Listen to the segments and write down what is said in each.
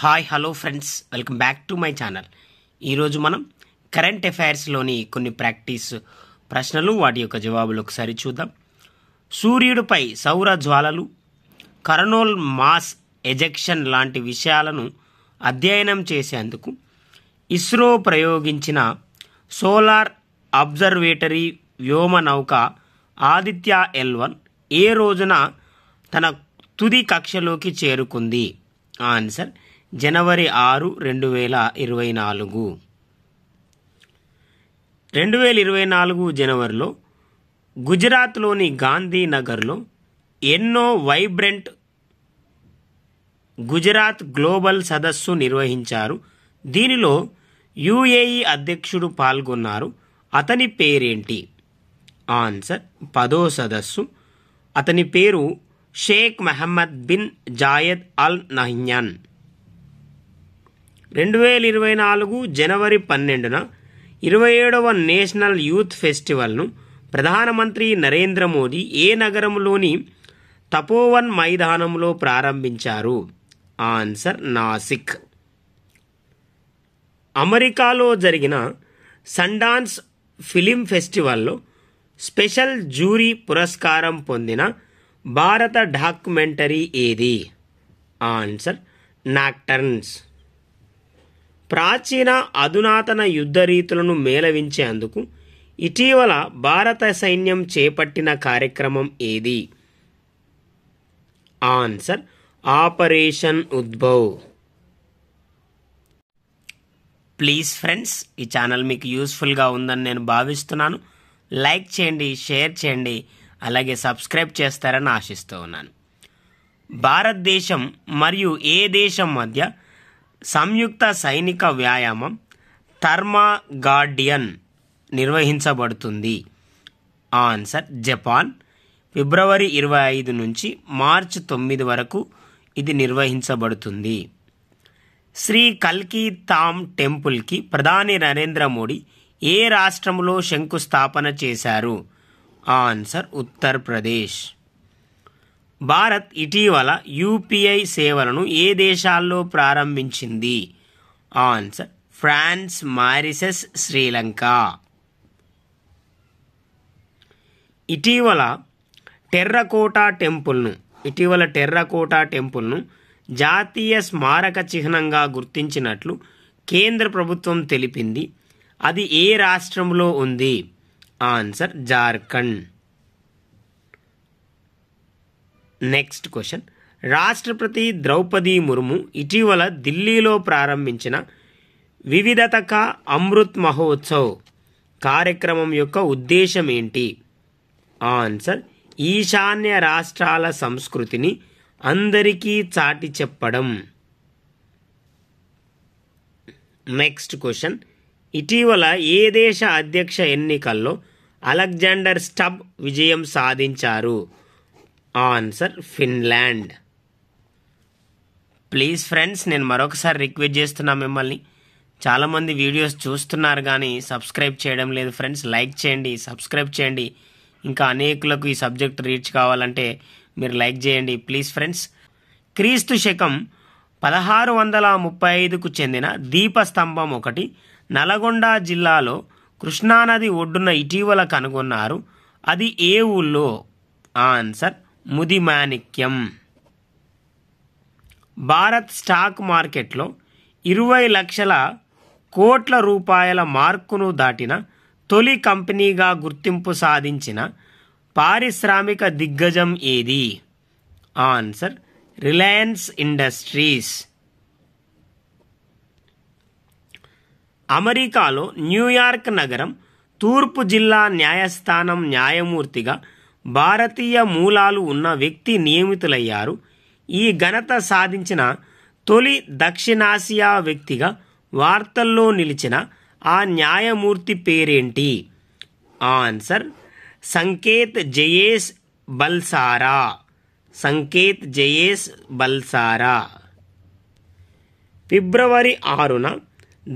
Hi hello friends, welcome back to my channel. ఈరోజు మనం current అఫైర్స్లోని కొన్ని ప్రాక్టీస్ ప్రశ్నలు, వాటి యొక్క జవాబులు ఒకసారి చూద్దాం. సూర్యుడిపై సౌర జ్వాలలు, కరోనల్ మాస్ ఎజెక్షన్ లాంటి విషయాలను అధ్యయనం చేసేందుకు ఇస్రో ప్రయోగించిన సోలార్ అబ్జర్వేటరీ వ్యోమనౌక ఆదిత్య L1 ఏ రోజున తన తుది కక్షలోకి చేరుకుంది? ఆన్సర్ జనవరి 6, 2024. 2024 జనవరిలో గుజరాత్లోని గాంధీనగర్లో ఎన్నో వైబ్రెంట్ గుజరాత్ గ్లోబల్ సదస్సు నిర్వహించారు. దీనిలో UAE అధ్యక్షుడు పాల్గొన్నారు. అతని పేరేంటి? ఆన్సర్ 10వ సదస్సు. అతని పేరు Sheikh Mohammed bin Zayed Al Nahyan. 2024 జనవరి 12న 27వ నేషనల్ యూత్ ఫెస్టివల్ను ప్రధానమంత్రి నరేంద్ర మోదీ ఏ నగరంలోని తపోవన్ మైదానంలో ప్రారంభించారు? ఆన్సర్ నాసిక్. అమెరికాలో జరిగిన సన్డాన్స్ ఫిలిం ఫెస్టివల్లో స్పెషల్ జ్యూరీ పురస్కారం పొందిన భారత డాక్యుమెంటరీ ఏది? Answer Nocturnes. ప్రాచీన అధునాతన యుద్ధ రీతులను మేళవించేందుకు ఇటీవల భారత సైన్యం చేపట్టిన కార్యక్రమం ఏది? Answer operation Udbhav. Please friends, ఈ ఛానల్ మీకు యూస్ఫుల్గా ఉందని నేను భావిస్తున్నాను. లైక్ చేయండి, షేర్ చేయండి, అలాగే సబ్స్క్రైబ్ చేస్తారని ఆశిస్తూ ఉన్నాను. భారతదేశం మరియు ఏ దేశం మధ్య సంయుక్త సైనిక వ్యాయామం థర్మా గార్డియన్ నిర్వహించబడుతుంది? Answer Japan. ఫిబ్రవరి 25 నుంచి మార్చి 9 వరకు ఇది నిర్వహించబడుతుంది. శ్రీ కల్కి ధామ్ టెంపుల్కి ప్రధాని నరేంద్ర మోడీ ఏ రాష్ట్రంలో శంకుస్థాపన చేశారు? ఆన్సర్ ఉత్తరప్రదేశ్. భారత్ ఇటీవల UPI సేవలను ఏ దేశాల్లో ప్రారంభించింది? Answer France, Mauritius, Sri Lanka. ఇటీవల టెర్రకోటా టెంపుల్ను జాతీయ స్మారక చిహ్నంగా గుర్తించినట్లు కేంద్ర ప్రభుత్వం తెలిపింది. అది ఏ రాష్ట్రంలో ఉంది? ఆన్సర్ జార్ఖండ్. Next question. రాష్ట్రపతి ద్రౌపది ముర్ము ఇటీవల ఢిల్లీలో ప్రారంభించిన వివిధత కా అమృత్ మహోత్సవ్ కార్యక్రమం యొక్క ఉద్దేశం ఏంటి? ఆన్సర్ ఈశాన్య రాష్ట్రాల సంస్కృతిని అందరికీ చాటి చెప్పడం. Next question. ఇటీవల ఏ దేశ అధ్యక్ష ఎన్నికల్లో అలెగ్జాండర్ స్టబ్ విజయం సాధించారు? Answer Finland. ప్లీజ్ ఫ్రెండ్స్, నేను మరొకసారి రిక్వెస్ట్ చేస్తున్నా మిమ్మల్ని. చాలామంది వీడియోస్ చూస్తున్నారు కానీ సబ్స్క్రైబ్ చేయడం లేదు ఫ్రెండ్స్. లైక్ చేయండి, సబ్స్క్రైబ్ చేయండి. ఇంకా అనేకులకు ఈ సబ్జెక్ట్ రీచ్ కావాలంటే మీరు లైక్ చేయండి ప్లీజ్ ఫ్రెండ్స్. క్రీస్తు శకం 1635కు చెందిన దీపస్తంభం ఒకటి నల్గొండ జిల్లాలో కృష్ణానది ఒడ్డున ఇటీవల కనుగొన్నారు. అది ఏ ఊళ్ళో? ఆన్సర్ ముదిమాణిక్యం. భారత్ స్టాక్ మార్కెట్లో 20 లక్షల కోట్ల రూపాయల మార్కును దాటిన తొలి కంపెనీగా గుర్తింపు సాధించిన పారిశ్రామిక దిగ్గజం ఏది? Answer Reliance industries. అమెరికాలో న్యూయార్క్ నగరం తూర్పు జిల్లా న్యాయస్థానం న్యాయమూర్తిగా భారతీయ మూలాలు ఉన్న వ్యక్తి నియమితులయ్యారు. ఈ ఘనత సాధించిన తొలి దక్షిణాసియా వ్యక్తిగా వార్తల్లో నిలిచిన ఆ న్యాయమూర్తి పేరేంటి? ఆన్సర్ సంకేత్ జయేష్ బల్సారా. ఫిబ్రవరి 6న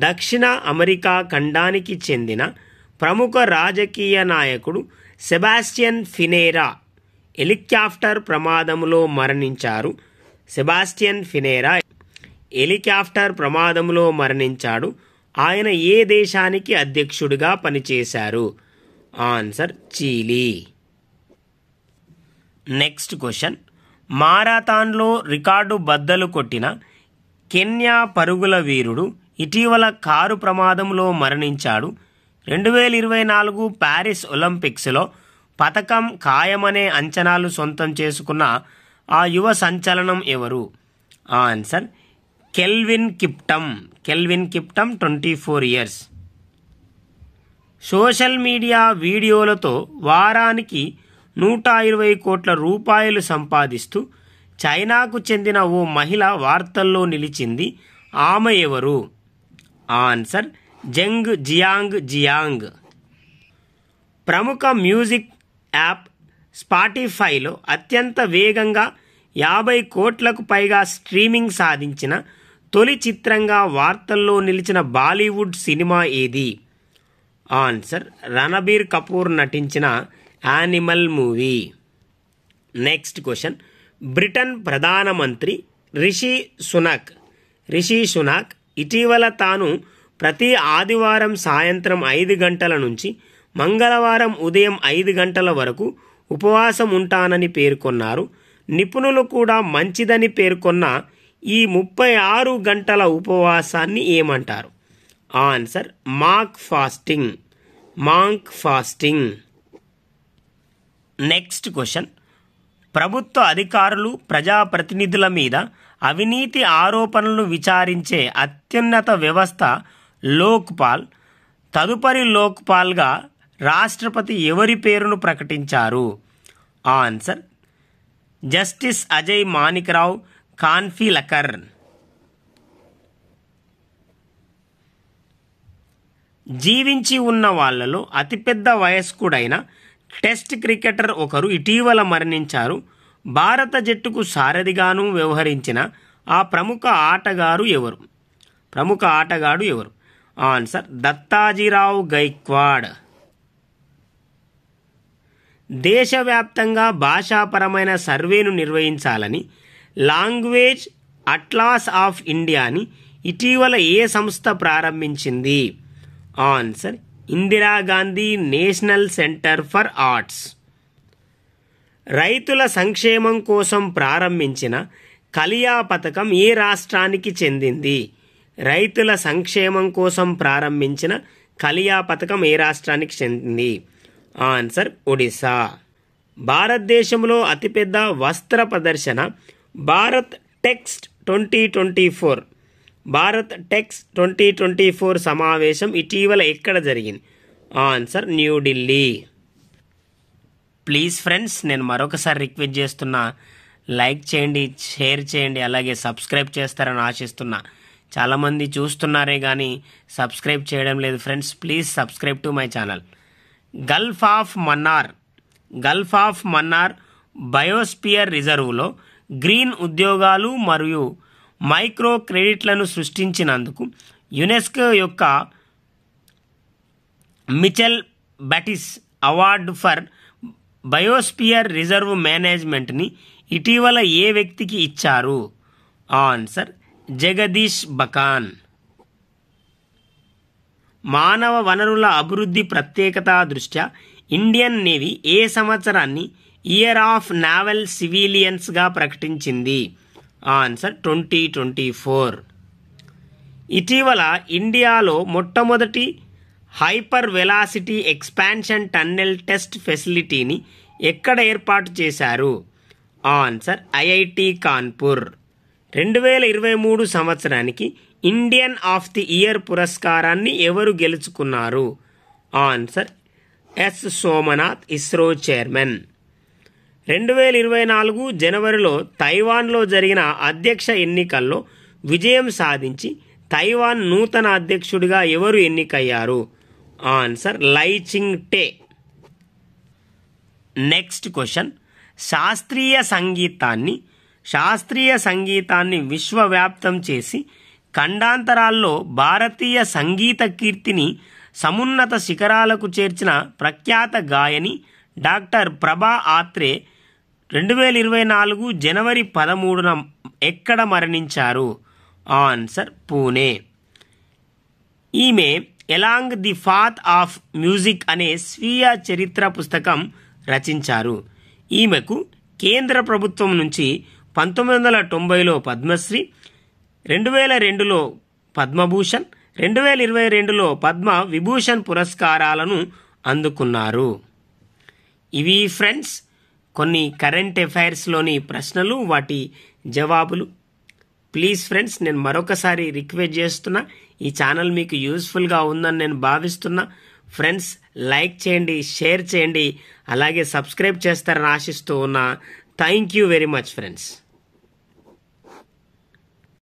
దక్షిణ అమెరికా ఖండానికి చెందిన ప్రముఖ రాజకీయ నాయకుడు సెబాస్టియన్ ఫినేరా హెలికాప్టర్ ప్రమాదంలో మరణించారు. సెబాస్టియన్ ఫినేరా హెలికాప్టర్ ప్రమాదంలో మరణించాడు. ఆయన ఏ దేశానికి అధ్యక్షుడిగా పనిచేశారు? Answer Chile. నెక్స్ట్ క్వశ్చన్, మారథాన్లో రికార్డు బద్దలు కొట్టిన కెన్యా పరుగుల వీరుడు ఇటీవల కారు ప్రమాదంలో మరణించాడు. 2024 ప్యారిస్ ఒలింపిక్స్లో పతకం ఖాయమనే అంచనాలు సొంతం చేసుకున్న ఆ యువ సంచలనం ఎవరు? Answer Kelvin Kiptum. 24 years. Social media వీడియోలతో వారానికి 120 కోట్ల రూపాయలు సంపాదిస్తూ చైనాకు చెందిన ఓ మహిళ వార్తల్లో నిలిచింది. ఆమె ఎవరు? Answer Jung Jiang. ప్రముఖ మ్యూజిక్ యాప్ స్పాటిఫైలో అత్యంత వేగంగా 50 కోట్లకు పైగా స్ట్రీమింగ్ సాధించిన తొలి చిత్రంగా వార్తల్లో నిలిచిన బాలీవుడ్ సినిమా ఏది? ఆన్సర్ రణబీర్ కపూర్ నటించిన animal movie. Next question, Britain ప్రధానమంత్రి రిషి సునాక్ ఇటీవల తాను ప్రతి ఆదివారం సాయంత్రం 5 గంటల నుంచి మంగళవారం ఉదయం 5 గంటల వరకు ఉపవాసం ఉంటానని పేర్కొన్నారు. నిపుణులు కూడా మంచిదని పేర్కొన్న ఈ 36 గంటల ఉపవాసాన్ని ఏమంటారు? Answer monk fasting. Next question, ప్రభుత్వ అధికారులు ప్రజాప్రతినిధుల మీద అవినీతి ఆరోపణలను విచారించే అత్యున్నత వ్యవస్థ లోక్పాల్. తదుపరి లోక్పాల్గా రాష్ట్రపతి ఎవరి పేరును ప్రకటించారు? Answer justice Ajay Manikrao Khanwilkar. జీవించి ఉన్న వాళ్లలో అతిపెద్ద వయస్కుడైన టెస్ట్ క్రికెటర్ ఒకరు ఇటీవల మరణించారు. భారత జట్టుకు సారథిగాను వ్యవహరించిన ఆ ప్రముఖ ఆటగాడు ఎవరు? ఆన్సర్ దత్తాజీరావు గైక్వాడ్. దేశవ్యాప్తంగా భాషాపరమైన సర్వేను నిర్వహించాలని లాంగ్వేజ్ అట్లాస్ ఆఫ్ ఇండియాని ఇటీవల ఏ సంస్థ ప్రారంభించింది? Answer Indira Gandhi national centre for arts. రైతుల సంక్షేమం కోసం ప్రారంభించిన కలియా పథకం ఏ రాష్ట్రానికి చెందింది? రైతుల సంక్షేమం కోసం ప్రారంభించిన కలియా పథకం ఏ రాష్ట్రానికి చెందింది? ఆన్సర్ ఒడిశా. భారతదేశంలో అతిపెద్ద వస్త్ర ప్రదర్శన భారత్ టెక్స్ 2024 సమావేశం ఇటీవల ఎక్కడ జరిగింది? ఆన్సర్ న్యూఢిల్లీ. ప్లీజ్ ఫ్రెండ్స్, నేను మరొకసారి రిక్వెస్ట్ చేస్తున్నా, లైక్ చేయండి, షేర్ చేయండి, అలాగే సబ్స్క్రైబ్ చేస్తారని ఆశిస్తున్నా. చాలామంది చూస్తున్నారే కానీ సబ్స్క్రైబ్ చేయడం లేదు friends. Please subscribe to my channel. Gulf of Mannar biosphere రిజర్వులో గ్రీన్ ఉద్యోగాలు మరియు మైక్రో క్రెడిట్లను సృష్టించినందుకు యునెస్కో యొక్క Michel Batisse award for biosphere reserve మేనేజ్మెంట్ని ఇటీవల ఏ వ్యక్తికి ఇచ్చారు? ఆన్సర్ జగదీష్ బకాన్. మానవ వనరుల అభివృద్ధి ప్రత్యేకత దృష్ట్యా ఇండియన్ నేవీ ఏ సంవత్సరాన్ని ఇయర్ ఆఫ్ నావల్ సివిలియన్స్గా ప్రకటించింది? ఆన్సర్ 2024. ఇటీవల ఇండియాలో మొట్టమొదటి hyper velocity expansion tunnel test ఫెసిలిటీని ఎక్కడ ఏర్పాటు చేశారు? Answer IIT Kanpur. 2023 సంవత్సరానికి ఇండియన్ ఆఫ్ ది ఇయర్ పురస్కారాన్ని ఎవరు గెలుచుకున్నారు? Answer S Somanath, ISRO chairman. 2024 జనవరిలో తైవాన్లో జరిగిన అధ్యక్ష ఎన్నికల్లో విజయం సాధించి తైవాన్ నూతన అధ్యక్షుడిగా ఎవరు ఎన్నికయ్యారు? ఆన్సర్ లై చింగ్ టే. నెక్స్ట్ క్వశ్చన్, శాస్త్రీయ సంగీతాన్ని విశ్వవ్యాప్తం చేసి ఖండాంతరాల్లో భారతీయ సంగీత కీర్తిని సమున్నత శిఖరాలకు చేర్చిన ప్రఖ్యాత గాయని డాక్టర్ ప్రభా ఆత్రే 2024 జనవరి 13న ఎక్కడ మరణించారు? ఆన్సర్ పూణే. ఈమె along the path of music అనే స్వీయ చరిత్ర పుస్తకం రచించారు. ఈమెకు కేంద్ర ప్రభుత్వం నుంచి 1990లో పద్మశ్రీ, 2002లో పద్మభూషణ్, 2022లో పద్మ విభూషణ్ పురస్కారాలను అందుకున్నారు. ఇవి ఫ్రెండ్స్ కొన్ని కరెంట్ అఫైర్స్లోని ప్రశ్నలు, వాటి జవాబులు. ప్లీజ్ ఫ్రెండ్స్, నేను మరొకసారి రిక్వెస్ట్ చేస్తున్నా, ఈ ఛానల్ మీకు యూస్ఫుల్గా ఉందని నేను భావిస్తున్నా. ఫ్రెండ్స్ లైక్ చేయండి, షేర్ చేయండి, అలాగే సబ్స్క్రైబ్ చేస్తారని ఆశిస్తూ ఉన్నా. Thank you very much friends.